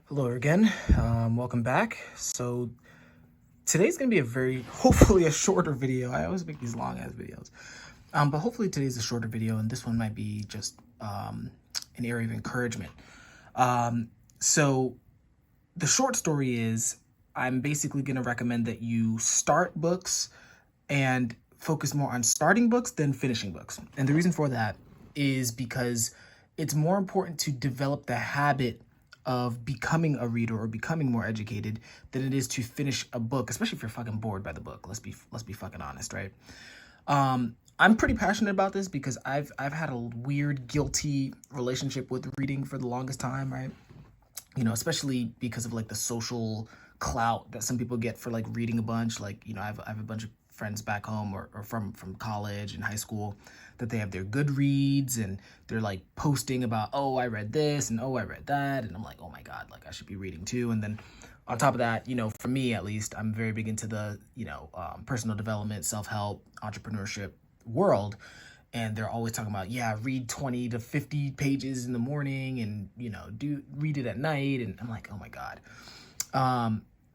Hello again. Welcome back. So today's gonna be hopefully a shorter video. I always make these long ass videos, but hopefully today's a shorter video, and this one might be just an area of encouragement. So the short story is, I'm basically gonna recommend that you start books and focus more on starting books than finishing books. And the reason for that is because it's more important to develop the habit of becoming a reader or becoming more educated than it is to finish a book, especially if you're fucking bored by the book. Let's be fucking honest, right? I'm pretty passionate about this because I've had a weird guilty relationship with reading for the longest time, right? Especially because of like the social clout that some people get for like reading a bunch. Like, I have a bunch of friends back home or from college and high school that they have their Goodreads and they're like posting about, oh, I read this and oh, I read that. And I'm like, oh my God, like I should be reading too. And then on top of that, for me at least, I'm very big into the, personal development, self-help, entrepreneurship world. And they're always talking about, yeah, read 20 to 50 pages in the morning and, read it at night. And I'm like, oh my God.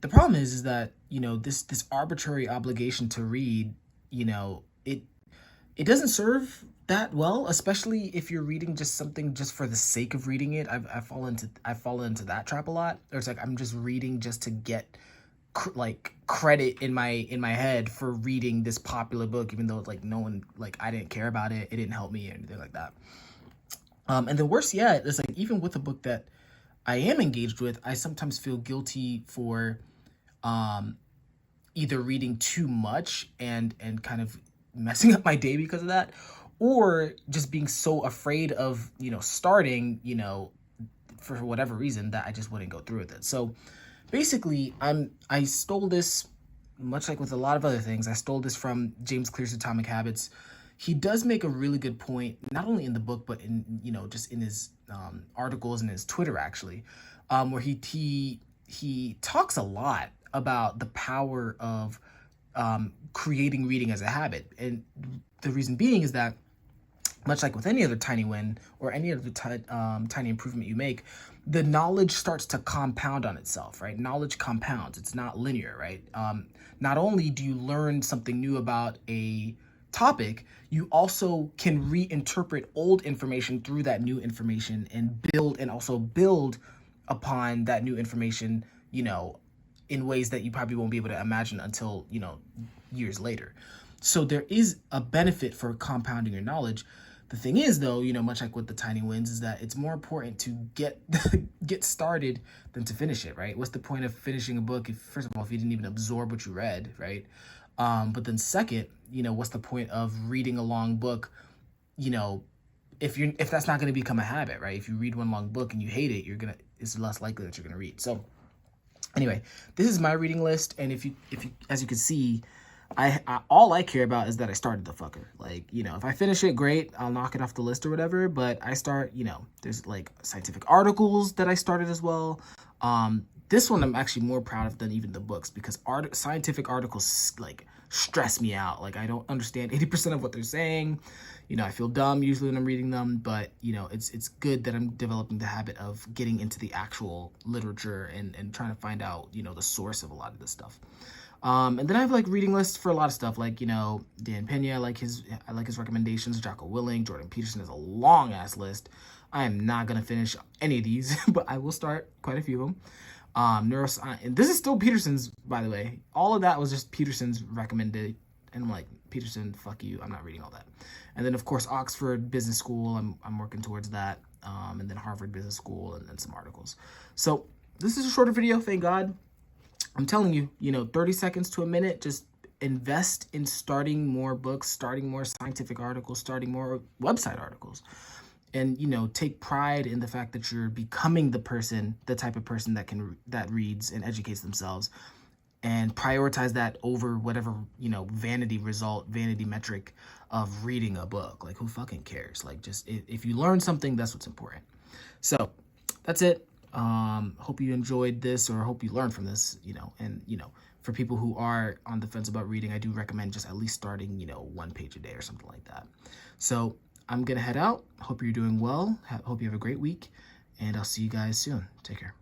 The problem is that, this arbitrary obligation to read, it doesn't serve that well, especially if you're reading just something just for the sake of reading it. I've fallen into that trap a lot. Or it's like I'm just reading just to get like credit in my head for reading this popular book, even though like no one, like I didn't care about it, it didn't help me or anything like that. And the worst yet is like even with a book that I am engaged with, I sometimes feel guilty for either reading too much and kind of messing up my day because of that, or just being so afraid of starting for whatever reason that I just wouldn't go through with it. So basically, I stole this, much like with a lot of other things. I stole this from James Clear's Atomic Habits. He does make a really good point, not only in the book but in just in his articles and his Twitter actually, where he talks a lot about the power of creating reading as a habit. And the reason being is that, much like with any other tiny win or any other tiny improvement you make, the knowledge starts to compound on itself, right? Knowledge compounds. It's not linear, right? Not only do you learn something new about a topic, you also can reinterpret old information through that new information and build upon that new information, in ways that you probably won't be able to imagine until, years later. So there is a benefit for compounding your knowledge. The thing is, though, much like with the tiny wins, is that it's more important to get started than to finish it, right? What's the point of finishing a book if, first of all, if you didn't even absorb what you read, right? But then second, what's the point of reading a long book, if that's not going to become a habit, right? If you read one long book and you hate it, it's less likely that you're gonna read. So anyway, this is my reading list, and if you as you can see, I all I care about is that I started the fucker. Like, if I finish it, great, I'll knock it off the list or whatever. But I start, there's like scientific articles that I started as well. This one I'm actually more proud of than even the books, because scientific articles like stress me out. Like I don't understand 80% of what they're saying. I feel dumb usually when I'm reading them, but it's good that I'm developing the habit of getting into the actual literature and trying to find out, the source of a lot of this stuff. And then I have like reading lists for a lot of stuff, like, Dan Pena, I like his recommendations. Jocko Willink, Jordan Peterson is a long ass list. I am not going to finish any of these, but I will start quite a few of them. Neuroscience, and this is still Peterson's, by the way. All of that was just Peterson's recommended, and I'm like, Peterson, fuck you, I'm not reading all that. And then of course Oxford Business School, I'm working towards that, and then Harvard Business School, and then some articles. So this is a shorter video, thank God. I'm telling you, 30 seconds to a minute, just invest in starting more books, starting more scientific articles, starting more website articles. And, take pride in the fact that you're becoming the type of person that reads and educates themselves, and prioritize that over whatever, vanity metric of reading a book. Like, who fucking cares? Like, just if you learn something, that's what's important. So that's it. Hope you enjoyed this, or hope you learned from this, and, for people who are on the fence about reading, I do recommend just at least starting, one page a day or something like that. So I'm going to head out. Hope you're doing well. Hope you have a great week, and I'll see you guys soon. Take care.